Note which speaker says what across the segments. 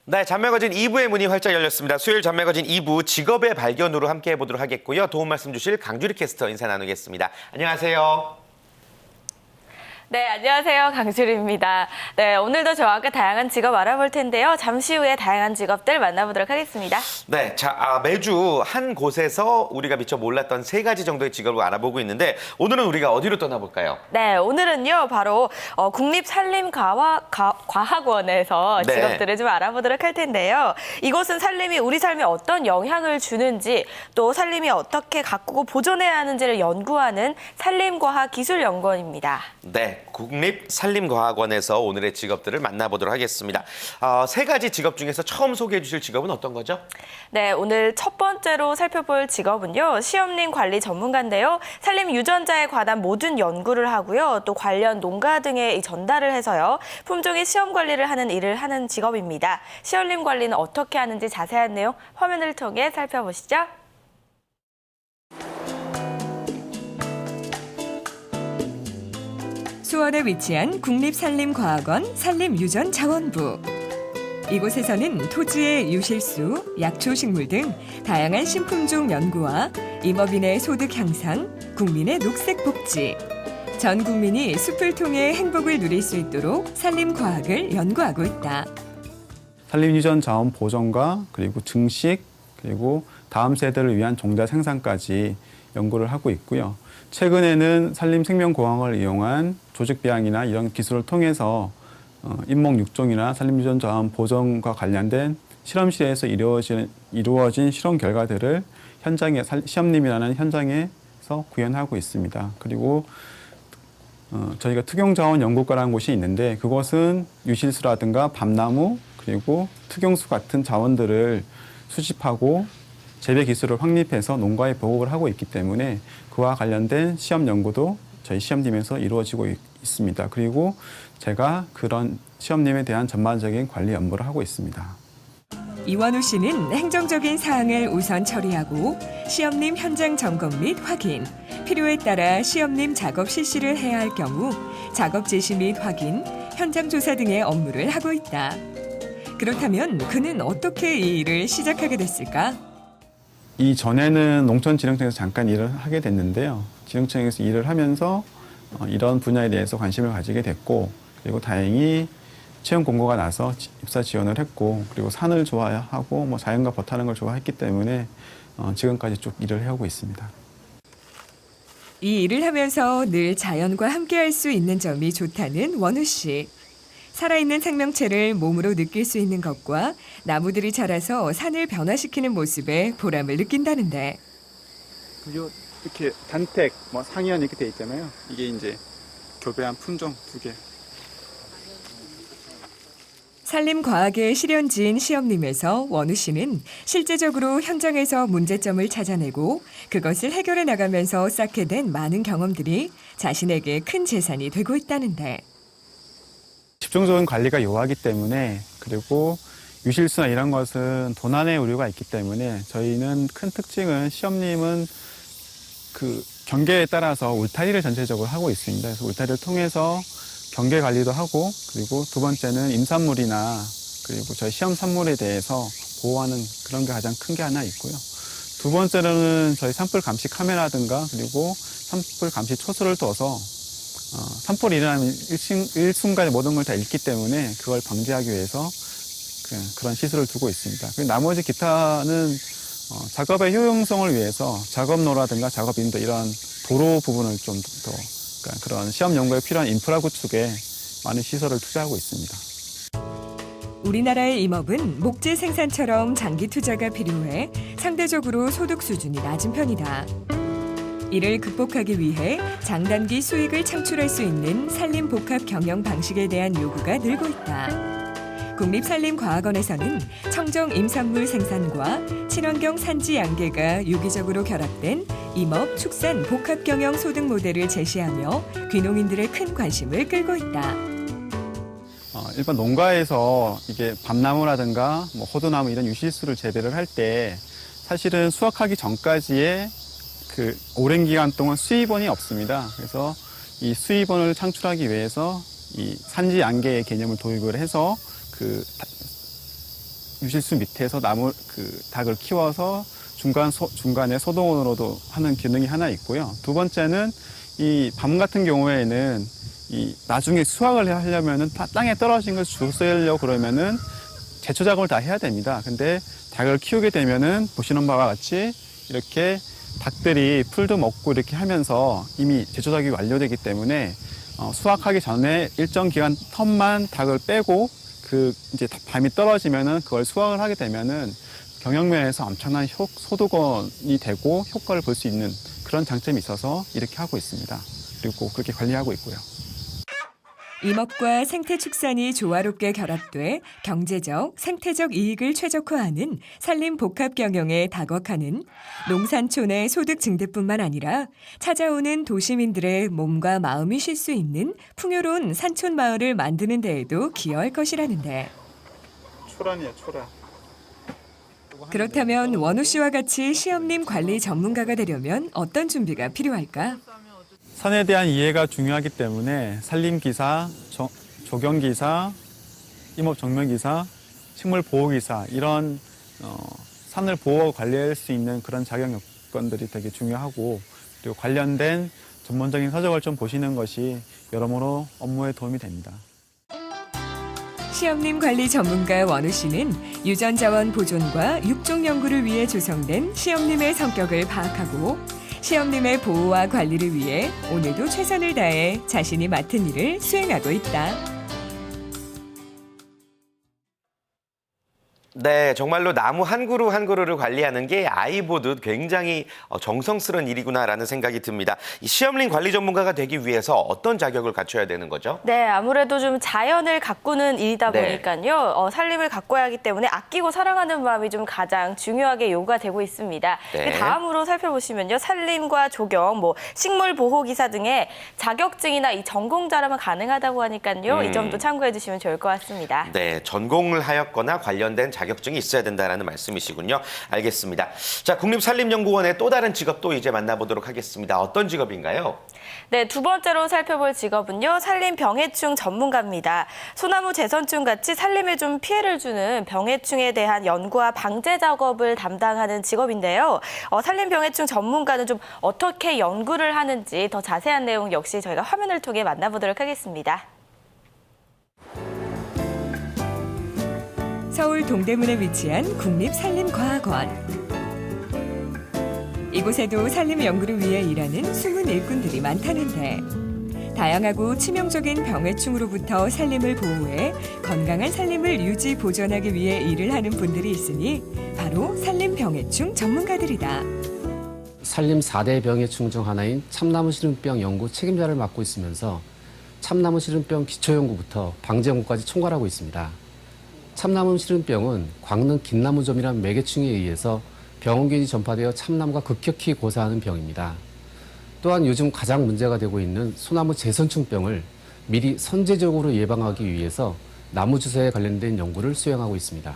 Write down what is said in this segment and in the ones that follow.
Speaker 1: 네, 잡매거진 2부의 문이 활짝 열렸습니다. 수요일 잡매거진 2부 직업의 발견으로 함께 해보도록 하겠고요. 도움 말씀 주실 강주리 캐스터 인사 나누겠습니다. 안녕하세요.
Speaker 2: 네, 안녕하세요. 강주리입니다. 네, 오늘도 저와 함께 다양한 직업 알아볼 텐데요. 잠시 후에 다양한 직업들 만나보도록 하겠습니다.
Speaker 1: 네, 매주 한 곳에서 우리가 미처 몰랐던 3가지 정도의 직업을 알아보고 있는데 오늘은 우리가 어디로 떠나볼까요?
Speaker 2: 네, 오늘은요, 바로 국립산림과학원에서
Speaker 1: 네.
Speaker 2: 직업들을 좀 알아보도록 할 텐데요. 이곳은 산림이 우리 삶에 어떤 영향을 주는지, 또 산림이 어떻게 가꾸고 보존해야 하는지를 연구하는 산림과학기술연구원입니다.
Speaker 1: 네, 국립산림과학원에서 오늘의 직업들을 만나보도록 하겠습니다. 3가지 직업 중에서 처음 소개해 주실 직업은 어떤 거죠?
Speaker 2: 네, 오늘 첫 번째로 살펴볼 직업은요, 시험림 관리 전문가인데요. 산림 유전자에 관한 모든 연구를 하고요, 또 관련 농가 등에 전달을 해서요, 품종의 시험 관리를 하는 일을 하는 직업입니다. 시험림 관리는 어떻게 하는지 자세한 내용 화면을 통해 살펴보시죠.
Speaker 3: 수원에 위치한 국립산림과학원 산림유전자원부. 이곳에서는 토지의 유실수, 약초식물 등 다양한 신품종 연구와 임업인의 소득 향상, 국민의 녹색 복지, 전 국민이 숲을 통해 행복을 누릴 수 있도록 산림과학을 연구하고 있다.
Speaker 4: 산림유전 자원 보존과 그리고 증식 그리고 다음 세대를 위한 종자 생산까지 연구를 하고 있고요. 최근에는 산림생명공학을 이용한 조직배양이나 이런 기술을 통해서 인목육종이나 산림유전 자원 보존과 관련된 실험실에서 이루어진 실험 결과들을 현장에 시험림이라는 현장에서 구현하고 있습니다. 그리고 저희가 특용자원연구과라는 곳이 있는데 그것은 유실수라든가 밤나무 그리고 특용수 같은 자원들을 수집하고 재배 기술을 확립해서 농가에 보급을 하고 있기 때문에 그와 관련된 시험 연구도 저희 시험팀에서 이루어지고 있습니다. 그리고 제가 그런 시험림에 대한 전반적인 관리 업무를 하고 있습니다.
Speaker 3: 이원우 씨는 행정적인 사항을 우선 처리하고 시험림 현장 점검 및 확인, 필요에 따라 시험림 작업 실시를 해야 할 경우 작업 제시 및 확인, 현장 조사 등의 업무를 하고 있다. 그렇다면 그는 어떻게 이 일을 시작하게 됐을까?
Speaker 4: 이전에는 농촌진흥청에서 잠깐 일을 하게 됐는데요. 진흥청에서 일을 하면서 이런 분야에 대해서 관심을 가지게 됐고 그리고 다행히 채용 공고가 나서 입사 지원을 했고 그리고 산을 좋아하고 자연과 버타는 걸 좋아했기 때문에 지금까지 쭉 일을 해오고 있습니다.
Speaker 3: 이 일을 하면서 늘 자연과 함께할 수 있는 점이 좋다는 원우 씨. 살아있는 생명체를 몸으로 느낄 수 있는 것과 나무들이 자라서 산을 변화시키는 모습에 보람을 느낀다는데.
Speaker 4: 그리고 이렇게 단택, 상이연 이렇게 돼 있잖아요. 이게 이제 교배한 품종 2개.
Speaker 3: 산림과학의 실현지인 시험림에서 원우 씨는 실제적으로 현장에서 문제점을 찾아내고 그것을 해결해 나가면서 쌓게 된 많은 경험들이 자신에게 큰 재산이 되고 있다는데.
Speaker 4: 집중적인 관리가 요하기 때문에 그리고 유실수나 이런 것은 도난의 우려가 있기 때문에 저희는 큰 특징은 시험림은 그 경계에 따라서 울타리를 전체적으로 하고 있습니다. 그래서 울타리를 통해서 경계 관리도 하고 그리고 두 번째는 임산물이나 그리고 저희 시험 산물에 대해서 보호하는 그런 게 가장 큰 게 하나 있고요. 두 번째로는 저희 산불 감시 카메라든가 그리고 산불 감시 초소를 둬서 산불이 일어나면 일순간에 모든 걸 다 잃기 때문에 그걸 방지하기 위해서 그런 시설을 두고 있습니다. 그리고 나머지 기타는 작업의 효용성을 위해서 작업로라든가 작업인도 이런 도로 부분을 좀 더 그런 시험 연구에 필요한 인프라 구축에 많은 시설을 투자하고 있습니다.
Speaker 3: 우리나라의 임업은 목재 생산처럼 장기 투자가 필요해 상대적으로 소득 수준이 낮은 편이다. 이를 극복하기 위해 장단기 수익을 창출할 수 있는 산림 복합 경영 방식에 대한 요구가 늘고 있다. 국립산림과학원에서는 청정 임산물 생산과 친환경 산지 양계가 유기적으로 결합된 임업, 축산, 복합 경영 소득 모델을 제시하며 귀농인들의 큰 관심을 끌고 있다.
Speaker 4: 일반 농가에서 이게 밤나무라든가 호두나무 이런 유실수를 재배를 할 때 사실은 수확하기 전까지의 그 오랜 기간 동안 수입원이 없습니다. 그래서 이 수입원을 창출하기 위해서 이 산지 양계의 개념을 도입을 해서 그 유실수 밑에서 닭을 키워서 중간에 소동원으로도 하는 기능이 하나 있고요. 두 번째는 이 밤 같은 경우에는 나중에 수확을 하려면은 땅에 떨어진 걸 주워려고 그러면은 제초 작업을 다 해야 됩니다. 근데 닭을 키우게 되면은 보시는 바와 같이 이렇게 닭들이 풀도 먹고 이렇게 하면서 이미 제초 작업이 완료되기 때문에 수확하기 전에 일정 기간 텀만 닭을 빼고 이제 밤이 떨어지면은 그걸 수확을 하게 되면은 경영면에서 엄청난 소득원이 되고 효과를 볼 수 있는 그런 장점이 있어서 이렇게 하고 있습니다. 그리고 그렇게 관리하고 있고요.
Speaker 3: 임업과 생태 축산이 조화롭게 결합돼 경제적, 생태적 이익을 최적화하는 산림 복합 경영의 닭업화는 농산촌의 소득 증대뿐만 아니라 찾아오는 도시민들의 몸과 마음이 쉴 수 있는 풍요로운 산촌 마을을 만드는 데에도 기여할 것이라는데.
Speaker 4: 초란이야, 초란.
Speaker 3: 그렇다면 원우 씨와 같이 시험림 관리 전문가가 되려면 어떤 준비가 필요할까?
Speaker 4: 산에 대한 이해가 중요하기 때문에 산림기사, 조경기사, 임업정면기사, 식물보호기사 이런 산을 보호 관리할 수 있는 그런 자격 요건들이 되게 중요하고 그리고 관련된 전문적인 서적을 좀 보시는 것이 여러모로 업무에 도움이 됩니다.
Speaker 3: 시험림 관리 전문가 원우 씨는 유전자원 보존과 육종 연구를 위해 조성된 시험림의 성격을 파악하고 시험림의 보호와 관리를 위해 오늘도 최선을 다해 자신이 맡은 일을 수행하고 있다.
Speaker 1: 네, 정말로 나무 한 그루 한 그루를 관리하는 게 아이 보듯 굉장히 정성스러운 일이구나라는 생각이 듭니다. 이 시험림 관리 전문가가 되기 위해서 어떤 자격을 갖춰야 되는 거죠?
Speaker 2: 네, 아무래도 좀 자연을 가꾸는 일이다
Speaker 1: 네.
Speaker 2: 보니까요. 산림을 가꿔야 하기 때문에 아끼고 사랑하는 마음이 좀 가장 중요하게 요구가 되고 있습니다.
Speaker 1: 네.
Speaker 2: 다음으로 살펴보시면요. 산림과 조경, 식물 보호 기사 등의 자격증이나 이 전공자라면 가능하다고 하니까요. 이 점도 참고해 주시면 좋을 것 같습니다.
Speaker 1: 네, 전공을 하였거나 관련된 자격증이 있어야 된다는 말씀이시군요. 알겠습니다. 자, 국립산림연구원의 또 다른 직업도 이제 만나보도록 하겠습니다. 어떤 직업인가요?
Speaker 2: 네, 두 번째로 살펴볼 직업은요. 산림 병해충 전문가입니다. 소나무 재선충 같이 산림에 좀 피해를 주는 병해충에 대한 연구와 방제 작업을 담당하는 직업인데요. 산림 병해충 전문가는 좀 어떻게 연구를 하는지 더 자세한 내용 역시 저희가 화면을 통해 만나보도록 하겠습니다.
Speaker 3: 서울 동대문에 위치한 국립산림과학원. 이곳에도 산림 연구를 위해 일하는 숨은 일꾼들이 많다는데 다양하고 치명적인 병해충으로부터 산림을 보호해 건강한 산림을 유지 보존하기 위해 일을 하는 분들이 있으니 바로 산림 병해충 전문가들이다.
Speaker 5: 산림 4대 병해충 중 하나인 참나무 시름병 연구 책임자를 맡고 있으면서 참나무 시름병 기초연구부터 방제 연구까지 총괄하고 있습니다. 참나무 시름병은 광릉 긴나무점이라는 매개충에 의해서 병원균이 전파되어 참나무가 급격히 고사하는 병입니다. 또한 요즘 가장 문제가 되고 있는 소나무 재선충병을 미리 선제적으로 예방하기 위해서 나무 주사에 관련된 연구를 수행하고 있습니다.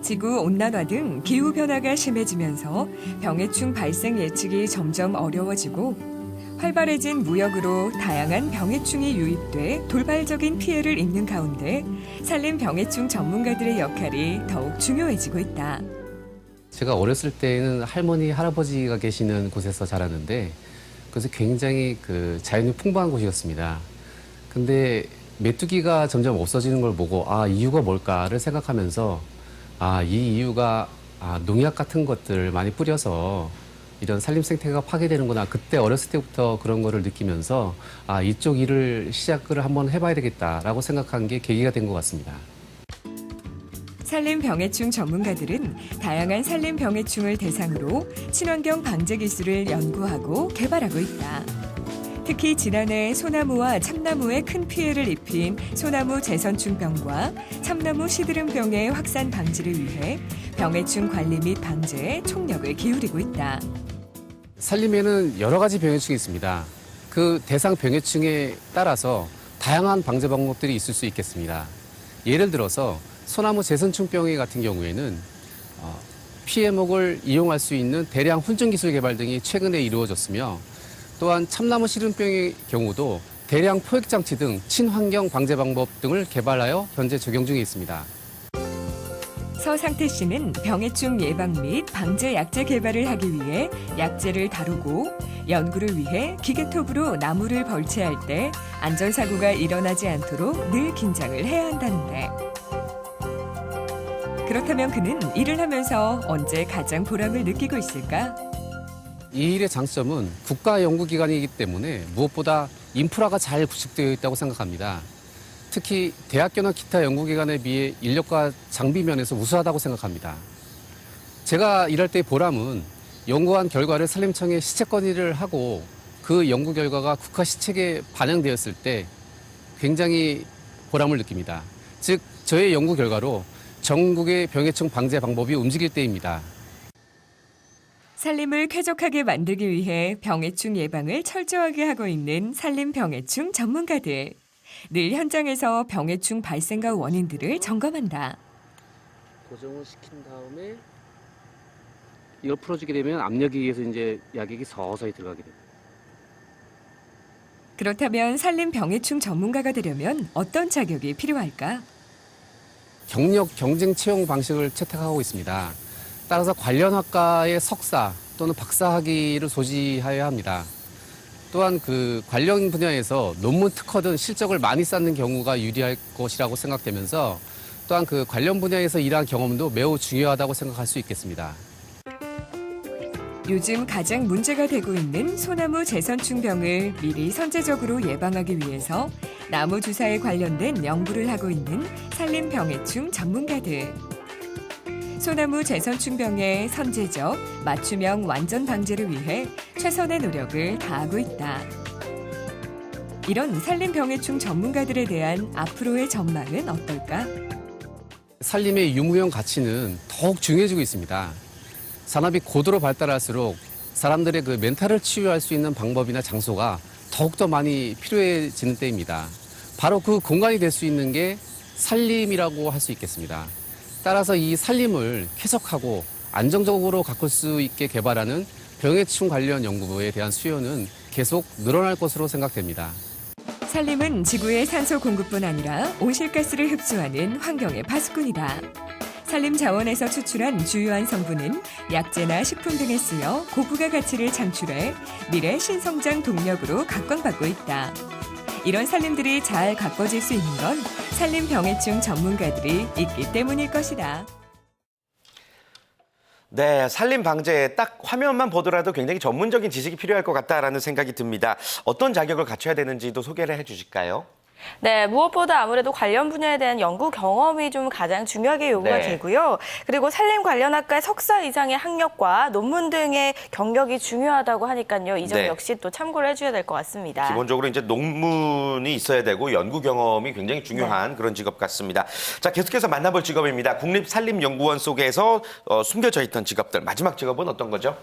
Speaker 3: 지구온난화 등 기후변화가 심해지면서 병해충 발생 예측이 점점 어려워지고 활발해진 무역으로 다양한 병해충이 유입돼 돌발적인 피해를 입는 가운데 산림 병해충 전문가들의 역할이 더욱 중요해지고 있다.
Speaker 5: 제가 어렸을 때는 할머니, 할아버지가 계시는 곳에서 자랐는데 그래서 굉장히 자연이 풍부한 곳이었습니다. 근데 메뚜기가 점점 없어지는 걸 보고 이유가 뭘까를 생각하면서 이 이유가 농약 같은 것들을 많이 뿌려서 이런 산림 생태계가 파괴되는구나. 그때 어렸을 때부터 그런 거를 느끼면서 이쪽 일을 시작을 한번 해봐야 되겠다라고 생각한 게 계기가 된 것 같습니다.
Speaker 3: 산림 병해충 전문가들은 다양한 산림 병해충을 대상으로 친환경 방제 기술을 연구하고 개발하고 있다. 특히 지난해 소나무와 참나무에 큰 피해를 입힌 소나무 재선충병과 참나무 시드름병의 확산 방지를 위해 병해충 관리 및 방제에 총력을 기울이고 있다.
Speaker 5: 산림에는 여러 가지 병해충이 있습니다. 그 대상 병해충에 따라서 다양한 방제 방법들이 있을 수 있겠습니다. 예를 들어서 소나무 재선충병 같은 경우에는 피해목을 이용할 수 있는 대량 훈증 기술 개발 등이 최근에 이루어졌으며 또한 참나무 시름병의 경우도 대량 포획 장치 등 친환경 방제 방법 등을 개발하여 현재 적용 중에 있습니다.
Speaker 3: 서상태 씨는 병해충 예방 및 방제 약제 개발을 하기 위해 약제를 다루고 연구를 위해 기계톱으로 나무를 벌채할 때 안전사고가 일어나지 않도록 늘 긴장을 해야 한다는데 그렇다면 그는 일을 하면서 언제 가장 보람을 느끼고 있을까?
Speaker 5: 이 일의 장점은 국가 연구기관이기 때문에 무엇보다 인프라가 잘 구축되어 있다고 생각합니다. 특히 대학교나 기타 연구기관에 비해 인력과 장비 면에서 우수하다고 생각합니다. 제가 일할 때의 보람은 연구한 결과를 산림청에 시책 건의를 하고 그 연구 결과가 국가 시책에 반영되었을 때 굉장히 보람을 느낍니다. 즉, 저의 연구 결과로 전국의 병해충 방제 방법이 움직일 때입니다.
Speaker 3: 산림을 쾌적하게 만들기 위해 병해충 예방을 철저하게 하고 있는 산림병해충 전문가들. 늘 현장에서 병해충 발생과 원인들을 점검한다.
Speaker 5: 고정을 시킨 다음에 이걸 풀어주게 되면 압력에 의해서 이제 약액이 서서히 들어가게 됩니다.
Speaker 3: 그렇다면 산림병해충 전문가가 되려면 어떤 자격이 필요할까?
Speaker 5: 경력 경쟁 채용 방식을 채택하고 있습니다. 따라서 관련 학과의 석사 또는 박사 학위를 소지하여야 합니다. 또한 그 관련 분야에서 논문 특허 등 실적을 많이 쌓는 경우가 유리할 것이라고 생각되면서 또한 그 관련 분야에서 일한 경험도 매우 중요하다고 생각할 수 있겠습니다.
Speaker 3: 요즘 가장 문제가 되고 있는 소나무 재선충병을 미리 선제적으로 예방하기 위해서 나무 주사에 관련된 연구를 하고 있는 산림병해충 전문가들. 소나무 재선충병의 선제적, 맞춤형 완전 방제를 위해 최선의 노력을 다하고 있다. 이런 산림병해충 전문가들에 대한 앞으로의 전망은 어떨까?
Speaker 5: 산림의 유무형 가치는 더욱 중요해지고 있습니다. 산업이 고도로 발달할수록 사람들의 그 멘탈을 치유할 수 있는 방법이나 장소가 더욱더 많이 필요해지는 때입니다. 바로 그 공간이 될 수 있는 게 산림이라고 할 수 있겠습니다. 따라서 이 산림을 쾌적하고 안정적으로 가꿀 수 있게 개발하는 병해충 관련 연구에 대한 수요는 계속 늘어날 것으로 생각됩니다.
Speaker 3: 산림은 지구의 산소 공급뿐 아니라 온실가스를 흡수하는 환경의 파수꾼이다. 산림 자원에서 추출한 주요한 성분은 약재나 식품 등에 쓰여 고부가 가치를 창출해 미래 신성장 동력으로 각광받고 있다. 이런 산림들이 잘 가꿔질 수 있는 건 산림병해충 전문가들이 있기 때문일 것이다.
Speaker 1: 네, 산림 방제에 딱 화면만 보더라도 굉장히 전문적인 지식이 필요할 것 같다라는 생각이 듭니다. 어떤 자격을 갖춰야 되는지도 소개를 해주실까요?
Speaker 2: 네, 무엇보다 아무래도 관련 분야에 대한 연구 경험이 좀 가장 중요하게 요구가
Speaker 1: 네.
Speaker 2: 되고요. 그리고 산림 관련 학과의 석사 이상의 학력과 논문 등의 경력이 중요하다고 하니까요. 이 점
Speaker 1: 네.
Speaker 2: 역시 또 참고를 해줘야 될 것 같습니다.
Speaker 1: 기본적으로 이제 논문이 있어야 되고 연구 경험이 굉장히 중요한 그런 직업 같습니다. 자, 계속해서 만나볼 직업입니다. 국립산림연구원 속에서 숨겨져 있던 직업들. 마지막 직업은 어떤 거죠?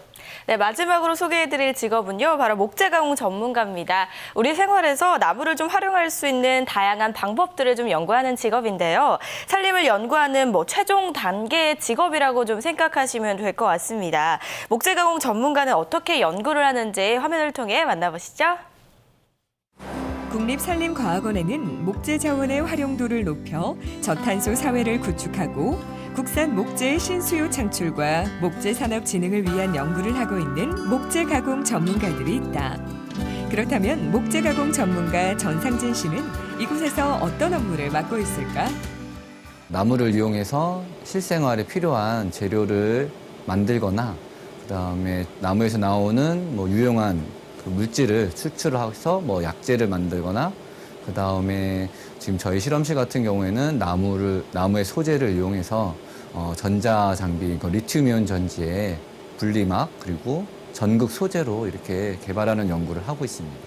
Speaker 2: 네, 마지막으로 소개해드릴 직업은요. 바로 목재 가공 전문가입니다. 우리 생활에서 나무를 좀 활용할 수 있는 다양한 방법들을 좀 연구하는 직업인데요. 산림을 연구하는 최종 단계의 직업이라고 좀 생각하시면 될 것 같습니다. 목재 가공 전문가는 어떻게 연구를 하는지 화면을 통해 만나보시죠.
Speaker 3: 국립산림과학원에는 목재 자원의 활용도를 높여 저탄소 사회를 구축하고 국산 목재의 신수요 창출과 목재 산업 진흥을 위한 연구를 하고 있는 목재 가공 전문가들이 있다. 그렇다면 목재 가공 전문가 전상진 씨는 이곳에서 어떤 업무를 맡고 있을까?
Speaker 6: 나무를 이용해서 실생활에 필요한 재료를 만들거나 그다음에 나무에서 나오는 유용한 그 물질을 추출을 해서 약재를 만들거나 그다음에 지금 저희 실험실 같은 경우에는 나무의 소재를 이용해서 전자 장비, 리튬이온 전지의 분리막 그리고 전극 소재로 이렇게 개발하는 연구를 하고 있습니다.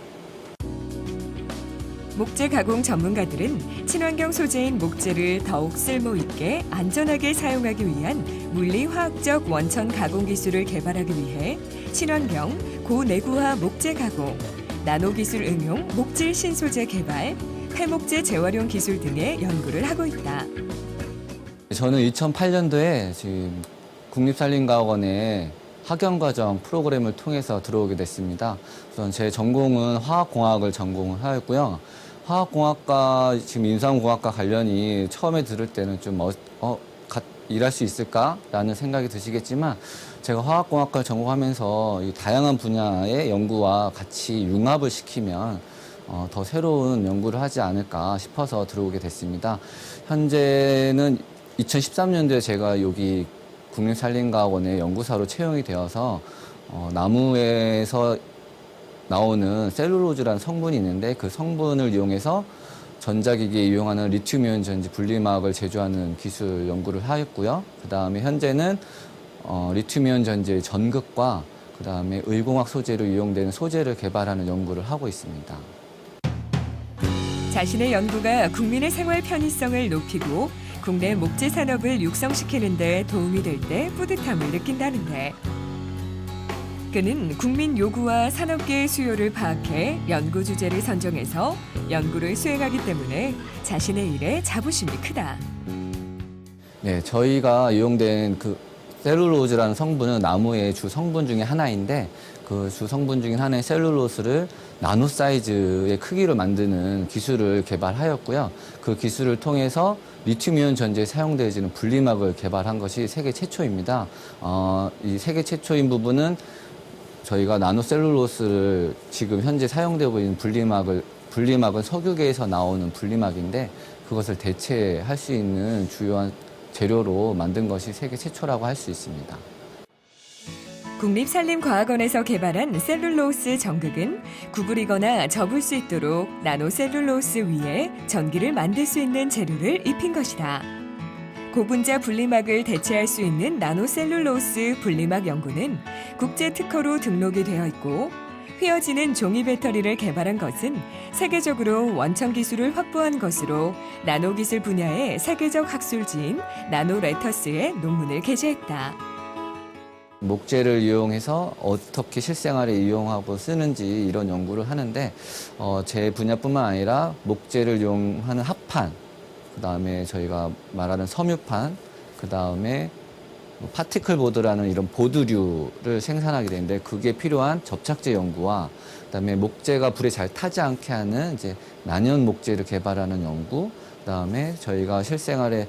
Speaker 3: 목재 가공 전문가들은 친환경 소재인 목재를 더욱 쓸모 있게 안전하게 사용하기 위한 물리화학적 원천 가공 기술을 개발하기 위해 친환경 고내구화 목재 가공, 나노 기술 응용 목질 신소재 개발, 폐목재 재활용 기술 등의 연구를 하고 있다.
Speaker 6: 저는 2008년도에 지금 국립산림과학원에 학연과정 프로그램을 통해서 들어오게 됐습니다. 우선 제 전공은 화학공학을 전공을 하였고요. 화학공학과 지금 인삼공학과 관련이 처음에 들을 때는 좀 일할 수 있을까라는 생각이 드시겠지만 제가 화학공학과를 전공하면서 이 다양한 분야의 연구와 같이 융합을 시키면 더 새로운 연구를 하지 않을까 싶어서 들어오게 됐습니다. 현재는 2013년도에 제가 여기 국립산림과학원의 연구사로 채용이 되어서 나무에서 나오는 셀룰로즈라는 성분이 있는데 그 성분을 이용해서 전자기기에 이용하는 리튬이온 전지 분리막을 제조하는 기술 연구를 하였고요. 그 다음에 현재는 리튬이온 전지의 전극과 그 다음에 의공학 소재로 이용되는 소재를 개발하는 연구를 하고 있습니다.
Speaker 3: 자신의 연구가 국민의 생활 편의성을 높이고 국내 목재 산업을 육성시키는 데 도움이 될 때 뿌듯함을 느낀다는데 그는 국민 요구와 산업계의 수요를 파악해 연구 주제를 선정해서 연구를 수행하기 때문에 자신의 일에 자부심이 크다.
Speaker 6: 네, 저희가 이용된 그 셀룰로즈라는 성분은 나무의 주 성분 중에 하나인데 그 주 성분 중에 하나의 셀룰로스를 나노 사이즈의 크기로 만드는 기술을 개발하였고요. 그 기술을 통해서 리튬이온 전지에 사용되어지는 분리막을 개발한 것이 세계 최초입니다. 이 세계 최초인 부분은 저희가 나노셀룰로스를 지금 현재 사용되고 있는 분리막은 석유계에서 나오는 분리막인데 그것을 대체할 수 있는 주요한 재료로 만든 것이 세계 최초라고 할 수 있습니다.
Speaker 3: 국립산림과학원에서 개발한 셀룰로스 전극은 구부리거나 접을 수 있도록 나노셀룰로스 위에 전기를 만들 수 있는 재료를 입힌 것이다. 고분자 분리막을 대체할 수 있는 나노셀룰로스 분리막 연구는 국제 특허로 등록이 되어 있고 휘어지는 종이 배터리를 개발한 것은 세계적으로 원천 기술을 확보한 것으로 나노 기술 분야의 세계적 학술지인 나노레터스에 논문을 게재했다.
Speaker 6: 목재를 이용해서 어떻게 실생활에 이용하고 쓰는지 이런 연구를 하는데 제 분야뿐만 아니라 목재를 이용하는 합판, 그다음에 저희가 말하는 섬유판, 그다음에 파티클 보드라는 이런 보드류를 생산하게 되는데 그게 필요한 접착제 연구와 그다음에 목재가 불에 잘 타지 않게 하는 이제 난연 목재를 개발하는 연구, 그다음에 저희가 실생활에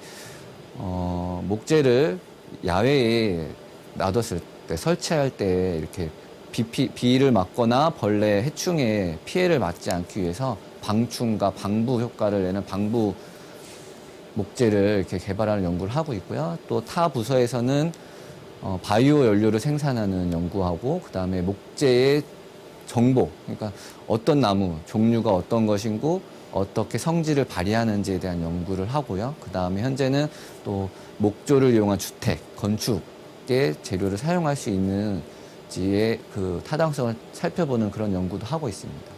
Speaker 6: 목재를 야외에 놔뒀을 때 설치할 때 이렇게 비를 맞거나 벌레 해충에 피해를 받지 않기 위해서 방충과 방부 효과를 내는 방부 목재를 이렇게 개발하는 연구를 하고 있고요. 또 타 부서에서는 바이오 연료를 생산하는 연구하고 그다음에 목재의 정보, 그러니까 어떤 나무 종류가 어떤 것이고 어떻게 성질을 발휘하는지에 대한 연구를 하고요. 그다음에 현재는 또 목조를 이용한 주택, 건축의 재료를 사용할 수 있는지의 그 타당성을 살펴보는 그런 연구도 하고 있습니다.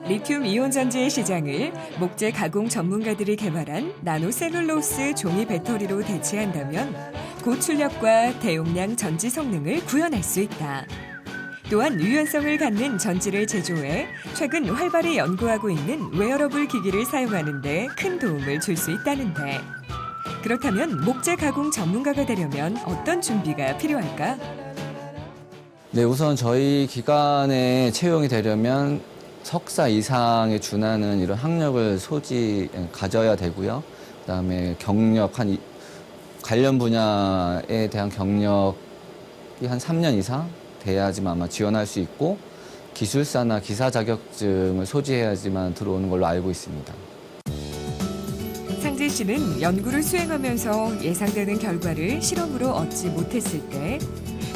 Speaker 3: 리튬 이온 전지의 시장을 목재 가공 전문가들이 개발한 나노셀룰로스 종이 배터리로 대체한다면 고출력과 대용량 전지 성능을 구현할 수 있다. 또한 유연성을 갖는 전지를 제조해 최근 활발히 연구하고 있는 웨어러블 기기를 사용하는 데 큰 도움을 줄 수 있다는데 그렇다면 목재 가공 전문가가 되려면 어떤 준비가 필요할까?
Speaker 6: 네, 우선 저희 기관에 채용이 되려면 석사 이상에 준하는 이런 학력을 가져야 되고요. 그다음에 경력 관련 분야에 대한 경력이 한 3년 이상 돼야지만 아마 지원할 수 있고 기술사나 기사 자격증을 소지해야지만 들어오는 걸로 알고 있습니다.
Speaker 3: 상재 씨는 연구를 수행하면서 예상되는 결과를 실험으로 얻지 못했을 때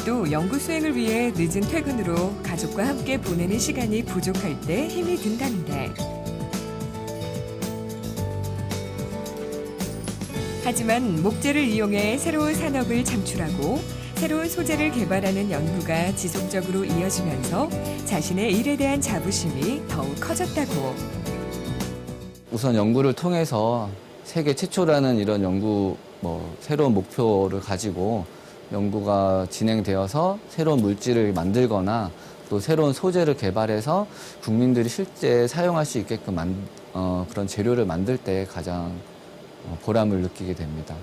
Speaker 3: 또 연구 수행을 위해 늦은 퇴근으로 가족과 함께 보내는 시간이 부족할 때 힘이 든다는데 하지만 목재를 이용해 새로운 산업을 창출하고 새로운 소재를 개발하는 연구가 지속적으로 이어지면서 자신의 일에 대한 자부심이 더욱 커졌다고.
Speaker 6: 우선 연구를 통해서 세계 최초라는 이런 새로운 목표를 가지고 연구가 진행되어서 새로운 물질을 만들거나 또 새로운 소재를 개발해서 국민들이 실제 사용할 수 있게끔 그런 재료를 만들 때 가장 보람을 느끼게 됩니다.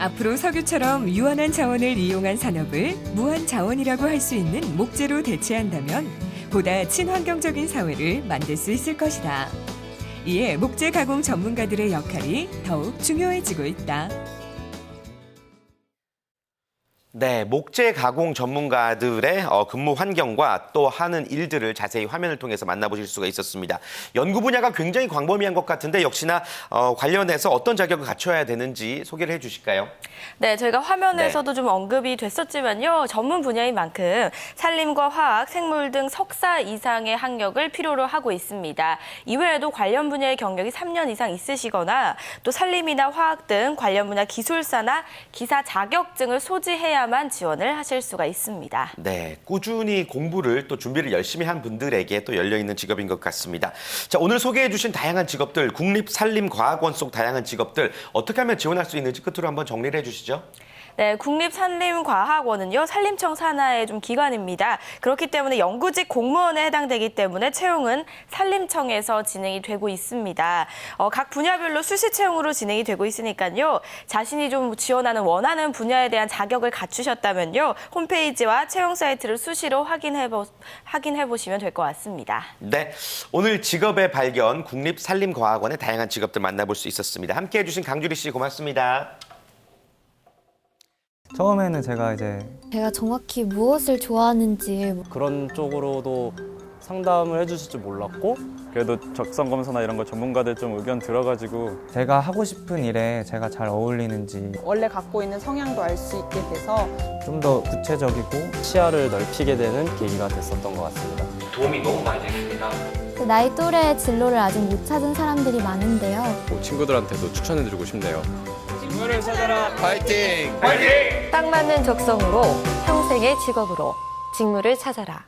Speaker 3: 앞으로 석유처럼 유한한 자원을 이용한 산업을 무한 자원이라고 할 수 있는 목재로 대체한다면 보다 친환경적인 사회를 만들 수 있을 것이다. 이에 목재 가공 전문가들의 역할이 더욱 중요해지고 있다.
Speaker 1: 네, 목재 가공 전문가들의 근무 환경과 또 하는 일들을 자세히 화면을 통해서 만나보실 수가 있었습니다. 연구 분야가 굉장히 광범위한 것 같은데 역시나 관련해서 어떤 자격을 갖춰야 되는지 소개를 해주실까요?
Speaker 2: 네, 저희가 화면에서도 좀 언급이 됐었지만요. 전문 분야인 만큼 산림과 화학, 생물 등 석사 이상의 학력을 필요로 하고 있습니다. 이외에도 관련 분야의 경력이 3년 이상 있으시거나 또 산림이나 화학 등 관련 분야 기술사나 기사 자격증을 소지해야만 지원을 하실 수가 있습니다.
Speaker 1: 네, 꾸준히 공부를 또 준비를 열심히 한 분들에게 또 열려있는 직업인 것 같습니다. 자, 오늘 소개해 주신 다양한 직업들, 국립산림과학원 속 다양한 직업들 어떻게 하면 지원할 수 있는지 끝으로 한번 정리를 해주시죠.
Speaker 2: 네, 국립산림과학원은요, 산림청 산하의 좀 기관입니다. 그렇기 때문에 연구직 공무원에 해당되기 때문에 채용은 산림청에서 진행이 되고 있습니다. 각 분야별로 수시 채용으로 진행이 되고 있으니까요, 자신이 좀 지원하는 원하는 분야에 대한 자격을 갖추셨다면요, 홈페이지와 채용 사이트를 수시로 확인해 보시면 될 것 같습니다.
Speaker 1: 네, 오늘 직업의 발견 국립산림과학원의 다양한 직업들 만나볼 수 있었습니다. 함께해 주신 강주리 씨 고맙습니다.
Speaker 7: 처음에는 제가
Speaker 8: 정확히 무엇을 좋아하는지
Speaker 9: 그런 쪽으로도 상담을 해주실 줄 몰랐고
Speaker 4: 그래도 적성 검사나 이런 거 전문가들 좀 의견 들어가지고
Speaker 7: 제가 하고 싶은 일에 제가 잘 어울리는지
Speaker 10: 원래 갖고 있는 성향도 알 수 있게 돼서
Speaker 7: 좀 더 구체적이고
Speaker 9: 시야를 넓히게 되는 계기가 됐었던 것 같습니다.
Speaker 1: 도움이 너무 많이 됐습니다.
Speaker 8: 나이 또래의 진로를 아직 못 찾은 사람들이 많은데요.
Speaker 11: 친구들한테도 추천해드리고 싶네요.
Speaker 4: 직무를 찾아라.
Speaker 11: 파이팅!
Speaker 12: 딱 맞는 적성으로 평생의 직업으로 직무를 찾아라.